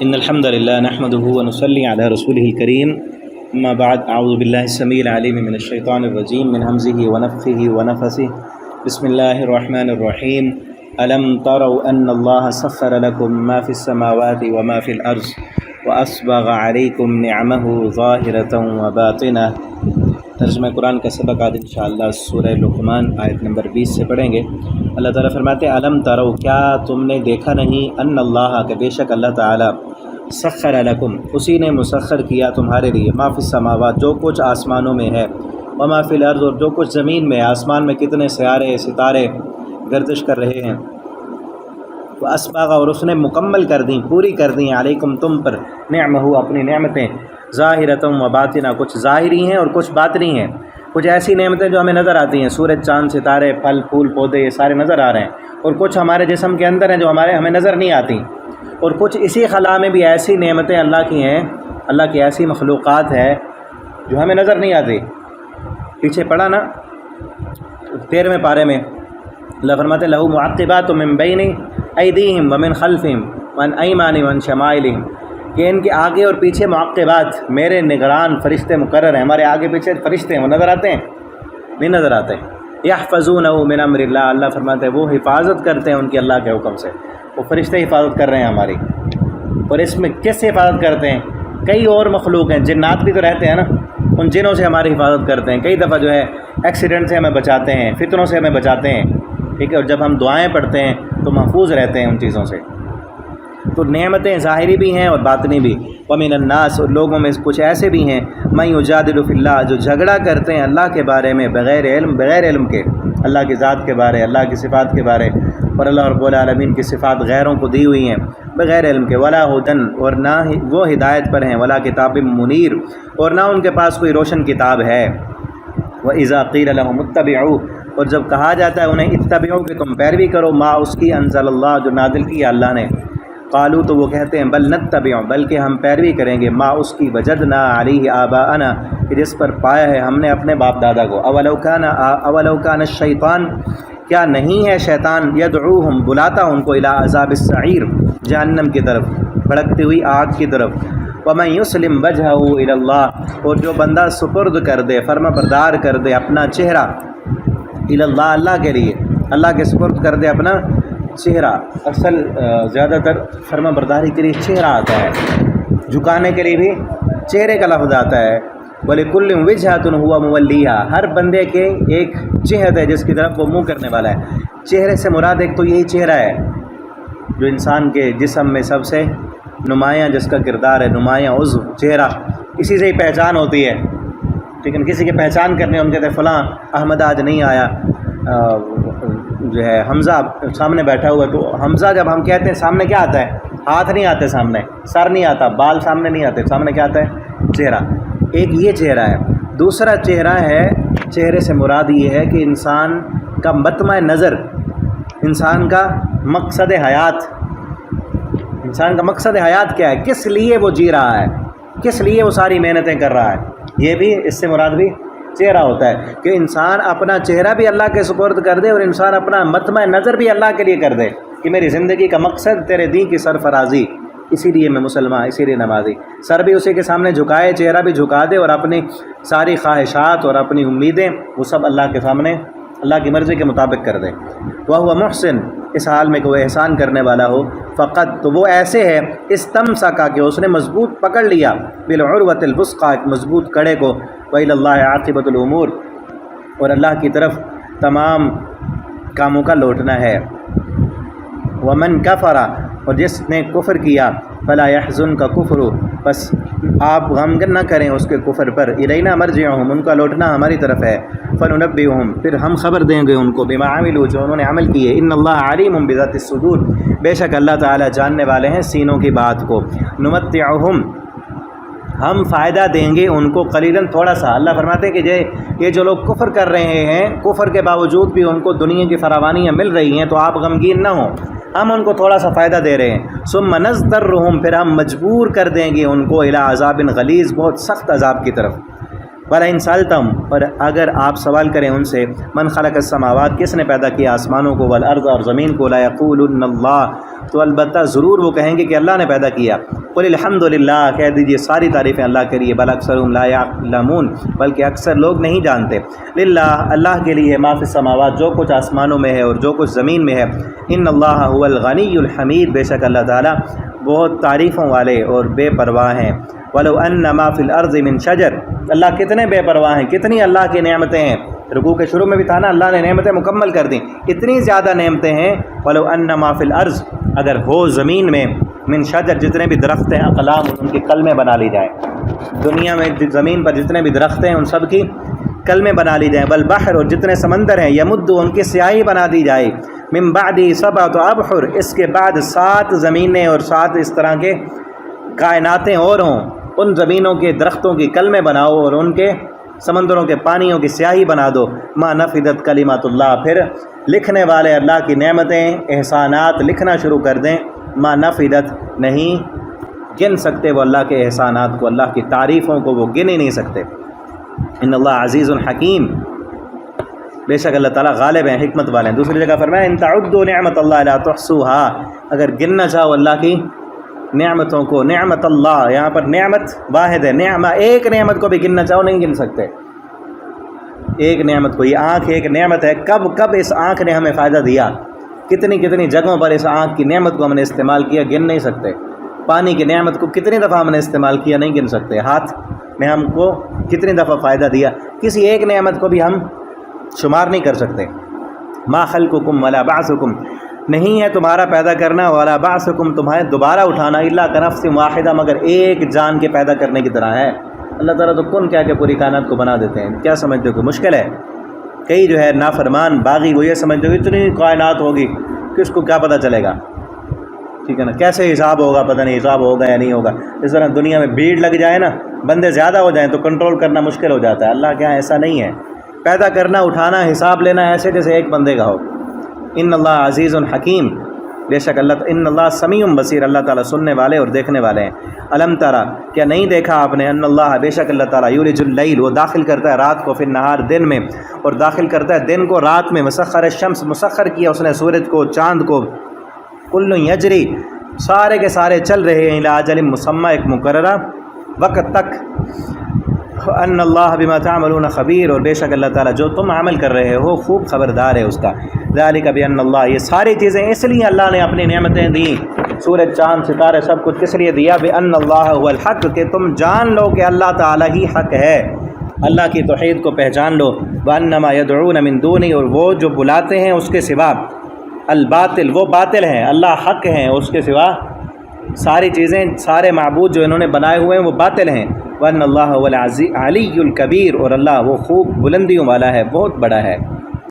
إن الحمد لله نحمده ونصلي على رسوله الكريم. أما بعد، أعوذ بالله السميع العليم من الشيطان الرجيم من همزه ونفخه ونفثه. بسم الله الرحمن الرحيم. ألم تروا أن الله سخر لكم ما في السماوات وما في الأرض وأسبغ عليكم نعمه ظاهرة وباطنة. ترجمہ قرآن کا سبق آج انشاءاللہ سورہ لقمان آیت نمبر 20 سے پڑھیں گے۔ اللہ تعالیٰ فرماتے ہیں علم ترو، کیا تم نے دیکھا نہیں، ان اللہ کہ بے شک اللہ تعالیٰ سخر لکم اسی نے مسخر کیا تمہارے لیے، ما فی السماوات جو کچھ آسمانوں میں ہے، وما فی الارض اور جو کچھ زمین میں ہے، آسمان میں کتنے سیارے ستارے گردش کر رہے ہیں، واسبغ اور اس نے مکمل کر دیں، پوری کر دیں، علیکم تم پر، نعمہ اپنی نعمتیں، ظاہرتم و باطنہ کچھ ظاہری ہیں اور کچھ باطنی ہیں۔ کچھ ایسی نعمتیں جو ہمیں نظر آتی ہیں، سورج چاند ستارے پھل پھول پودے یہ سارے نظر آ رہے ہیں، اور کچھ ہمارے جسم کے اندر ہیں جو ہمیں نظر نہیں آتی، اور کچھ اسی خلا میں بھی ایسی نعمتیں اللہ کی ہیں، اللہ کی ایسی مخلوقات ہے جو ہمیں نظر نہیں آتی۔ پیچھے پڑھا نا 13ویں پارے میں اللہ فرماتے ہیں لہو معقبات من بین ایدیہم ومن خلفہم وعن ایمانہم وعن شمائلہم، کہ ان کے آگے اور پیچھے معقبات میرے نگران فرشتے مقرر ہیں۔ ہمارے آگے پیچھے فرشتے ہیں، وہ نظر آتے ہیں؟ نہیں نظر آتے۔ یحفظونہ من امر اللہ، اللہ فرماتے ہیں وہ حفاظت کرتے ہیں ان کی اللہ کے حکم سے، وہ فرشتے حفاظت کر رہے ہیں ہماری۔ اور اس میں کس سے حفاظت کرتے ہیں؟ کئی اور مخلوق ہیں، جنات بھی تو رہتے ہیں نا، ان جنوں سے ہماری حفاظت کرتے ہیں، کئی دفعہ جو ہے ایکسیڈنٹ سے ہمیں بچاتے ہیں، فتنوں سے ہمیں بچاتے ہیں، ٹھیک ہے، اور جب ہم دعائیں پڑھتے ہیں تو محفوظ رہتے ہیں ان چیزوں سے۔ تو نعمتیں ظاہری بھی ہیں اور باطنی بھی۔ ومن الناس اور لوگوں میں کچھ ایسے بھی ہیں من یجادل فی اللہ جو جھگڑا کرتے ہیں اللہ کے بارے میں بغیر علم کے، اللہ کی ذات کے بارے، اللہ کی صفات کے بارے، اور اللہ رب العالمین کی صفات غیروں کو دی ہوئی ہیں بغیر علم کے، ولا ہدن اور نہ ہی وہ ہدایت پر ہیں، ولا کتاب منیر اور نہ ان کے پاس کوئی روشن کتاب ہے۔ وَإِذَا قِيلَ لَهُمُ اتَّبِعُوا اور جب کہا جاتا ہے انہیں اتبعوا کہ تم پیروی کرو، ما اس کی انزل اللہ جو نازل کیا اللہ نے، قالوا تو وہ کہتے ہیں بل نتبع بلکہ ہم پیروی کریں گے، ما اس کی وجدنا علیہ آباءنا کہ جس پر پایا ہے ہم نے اپنے باپ دادا کو، اولو کان الشیطان کیا نہیں ہے شیطان، یدعوہم بلاتا ان کو الی عذاب السعیر جہنم کی طرف، بھڑکتی ہوئی آگ کی طرف۔ ومن یسلم وجہہ الی اللہ اور جو بندہ سپرد کر دے، فرما بردار کر دے اپنا چہرہ، الی اللہ اللہ کے لیے، اللہ کے سپرد کر دے اپنا چہرہ۔ اصل زیادہ تر فرما برداری کے لیے چہرہ آتا ہے، جھکانے کے لیے بھی چہرے کا لفظ آتا ہے۔ وَلِكُلٍّ وِجْهَةٌ هُوَ مُوَلِّيهَا ہر بندے کے ایک جہت ہے جس کی طرف وہ منہ کرنے والا ہے۔ چہرے سے مراد ایک تو یہی چہرہ ہے جو انسان کے جسم میں سب سے نمایاں جس کا کردار ہے، نمایاں عضو چہرہ، اسی سے ہی پہچان ہوتی ہے، لیکن کسی کی پہچان کرنے ہم کہتے ہیں فلاں احمد آج نہیں آیا، جو ہے حمزہ سامنے بیٹھا ہوا ہے، تو حمزہ جب ہم کہتے ہیں سامنے کیا آتا ہے؟ ہاتھ نہیں آتے سامنے، سر نہیں آتا، بال سامنے نہیں آتے، سامنے کیا آتا ہے؟ چہرہ۔ ایک یہ چہرہ ہے۔ دوسرا چہرہ ہے، چہرے سے مراد یہ ہے کہ انسان کا مطمع نظر، انسان کا مقصد حیات، انسان کا مقصد حیات کیا ہے، کس لیے وہ جی رہا ہے، کس لیے وہ ساری محنتیں کر رہا ہے، یہ بھی اس سے مراد بھی چہرہ ہوتا ہے کہ انسان اپنا چہرہ بھی اللہ کے سپرد کر دے اور انسان اپنا مطمع نظر بھی اللہ کے لیے کر دے کہ میری زندگی کا مقصد تیرے دین کی سرفرازی، اسی لیے میں مسلمان، اسی لیے نمازی، سر بھی اسی کے سامنے جھکائے، چہرہ بھی جھکا دے، اور اپنی ساری خواہشات اور اپنی امیدیں وہ سب اللہ کے سامنے اللہ کی مرضی کے مطابق کر دے۔ وَهُوَ محسن اس حال میں کہ وہ احسان کرنے والا ہو، فقط تو وہ ایسے ہے استمسکا کہ اس نے مضبوط پکڑ لیا، بالعروۃ الوثقی ایک مضبوط کڑے کو، وإلی اللہ عاقبۃ الامور اور اللہ کی طرف تمام کاموں کا لوٹنا ہے۔ ومن کفر اور جس نے کفر کیا، فلا يحزنک کفر بس آپ غم نہ کریں اس کے کفر پر، الینا مرجعہم ان کا لوٹنا ہماری طرف ہے، فننبئہم پھر ہم خبر دیں گے ان کو، بما عملوا جو انہوں نے عمل کیے، ان اللہ علیم بذات الصدور بے شک اللہ تعالی جاننے والے ہیں سینوں کی بات کو، نمتعہم ہم فائدہ دیں گے ان کو، قلیلاً تھوڑا سا۔ اللہ فرماتے ہیں کہ یہ جو لوگ کفر کر رہے ہیں، کفر کے باوجود بھی ان کو دنیا کی فراوانیاں مل رہی ہیں، تو آپ غمگین نہ ہوں، ہم ان کو تھوڑا سا فائدہ دے رہے ہیں۔ ثم نضطرہم پھر ہم مجبور کر دیں گے ان کو الی عذاب غلیظ بہت سخت عذاب کی طرف۔ وَلَئِن سَأَلْتَهُمْ، اور اگر آپ سوال کریں ان سے، من خلق السماوات، کس نے پیدا کیا آسمانوں کو، والارض، اور زمین کو، لَيَقُولُنَّ اللَّهُ، تو البتہ ضرور وہ کہیں گے کہ اللہ نے پیدا کیا۔ قُلِ الْحَمْدُ لِلَّهِ، کہہ دیجئے ساری تعریفیں اللہ کے لیے، بل اکثرهم لا يعلمون، بلکہ اکثر لوگ نہیں جانتے۔ للہ، اللہ کے لیے، ما فی السماوات، جو کچھ آسمانوں میں ہے اور جو کچھ زمین میں ہے۔ ان اللہ هو الغنی الحمید، بے شک اللہ تعالیٰ بہت تعریفوں والے اور بے پرواہ ہیں۔ وَلَوْ أَنَّ مَا فِي الْأَرْضِ مِنْ شَجَرٍ، اللہ کتنے بے پرواہ ہیں، کتنی اللہ کی نعمتیں ہیں۔ رکوع کے شروع میں بھی تھا نا، اللہ نے نعمتیں مکمل کر دیں، اتنی زیادہ نعمتیں ہیں۔ وَلَوْ أَنَّ مَا فِي الْأَرْضِ، اگر ہو زمین میں، من شجر، جتنے بھی درخت ہیں، اقلام، ان کی کلمیں بنا لی جائیں۔ دنیا میں زمین پر جتنے بھی درخت ہیں ان سب کی کلمیں بنا لی جائیں۔ والبحر، اور جتنے سمندر ہیں، یمد، ان کی سیاہی بنا دی جائے۔ من بعد سبعۃ ابحر، اس کے بعد 7 زمینیں اور 7 اس طرح کے کائناتیں اور ہوں، ان زمینوں کے درختوں کی کلمیں بناؤ اور ان کے سمندروں کے پانیوں کی سیاہی بنا دو۔ ما نفدت کلمات اللہ، پھر لکھنے والے اللہ کی نعمتیں، احسانات لکھنا شروع کر دیں۔ ما نفدت، نہیں گن سکتے وہ اللہ کے احسانات کو، اللہ کی تعریفوں کو وہ گن ہی نہیں سکتے۔ ان اللہ عزیز الحکیم، بے شک اللہ تعالیٰ غالب ہیں، حکمت والے ہیں۔ دوسری جگہ فرمایا ان تعدوا نعمت اللہ لا تحصوها، اگر گننا چاہو اللہ کی نعمتوں کو، نعمت اللہ، یہاں پر نعمت واحد ہے، نعمہ، ایک نعمت کو بھی گننا چاہو نہیں گن سکتے۔ ایک نعمت کو، یہ آنکھ ایک نعمت ہے، کب اس آنکھ نے ہمیں فائدہ دیا، کتنی جگہوں پر اس آنکھ کی نعمت کو ہم نے استعمال کیا، گن نہیں سکتے۔ پانی کی نعمت کو کتنی دفعہ ہم نے استعمال کیا، نہیں گن سکتے۔ ہاتھ نے ہم کو کتنی دفعہ فائدہ دیا، کسی ایک نعمت کو بھی ہم شمار نہیں کر سکتے۔ ما خلقکم ولا بعثکم، نہیں ہے تمہارا پیدا کرنا، ولا بعثکم، تمہارے دوبارہ اٹھانا، الا کنفس واحدہ، مگر ایک جان کے پیدا کرنے کی طرح ہے۔ اللہ تعالیٰ تو کن کیا کہ پوری کائنات کو بنا دیتے ہیں، کیا سمجھتے ہو کہ مشکل ہے؟ کئی جو ہے نافرمان باغی وہ یہ سمجھتے ہو اتنی کائنات ہوگی، کس کو کیا پتہ چلے گا، ٹھیک ہے نا، کیسے حساب ہوگا، پتہ نہیں حساب ہوگا یا نہیں ہوگا۔ اس طرح دنیا میں بھیڑ لگ جائے نا، بندے زیادہ ہو جائیں تو کنٹرول کرنا مشکل ہو جاتا ہے۔ اللہ کے یہاں ایسا نہیں ہے، پیدا کرنا، اٹھانا، حساب لینا ایسے جیسے ایک بندے کا ہو۔ ان اللہ عزیز الحکیم، بے شک اللہ، ان اللہ سمیع بصیر، اللہ تعالیٰ سننے والے اور دیکھنے والے ہیں۔ الم ترى، کیا نہیں دیکھا آپ نے، ان اللہ، بے شک اللہ تعالیٰ، یولج اللیل، وہ داخل کرتا ہے رات کو، فی النہار، دن میں، اور داخل کرتا ہے دن کو رات میں، مسخر الشمس، مسخر کیا اس نے سورج کو، چاند کو، کل یجری، سارے کے سارے چل رہے ہیں، الی اجل مسمى، ایک مقررہ وقت تک۔ ان اللہ بما تعملون خبیر، اور بے شک اللہ تعالیٰ جو تم عمل کر رہے ہو خوب خبردار ہے اس کا۔ ذالک بان اللہ، یہ ساری چیزیں اس لیے اللہ نے اپنی نعمتیں دیں، سورج، چاند، ستارے، سب کچھ کس لیے دیا؟ بان اللہ هو الحق، کہ تم جان لو کہ اللہ تعالیٰ ہی حق ہے، اللہ کی توحید کو پہچان لو۔ وانما يدعون من دونی، اور وہ جو بلاتے ہیں اس کے سوا، الباطل، وہ باطل ہیں، اللہ حق ہیں، اس کے سوا ساری چیزیں، سارے معبود جو انہوں نے بنائے ہوئے ہیں وہ باطل ہیں۔ وَأَنَّ اللَّهَ هُوَ الْعَلِيُّ الْكَبِيرُ، اور اللہ وہ خوب بلندیوں والا ہے، بہت بڑا ہے۔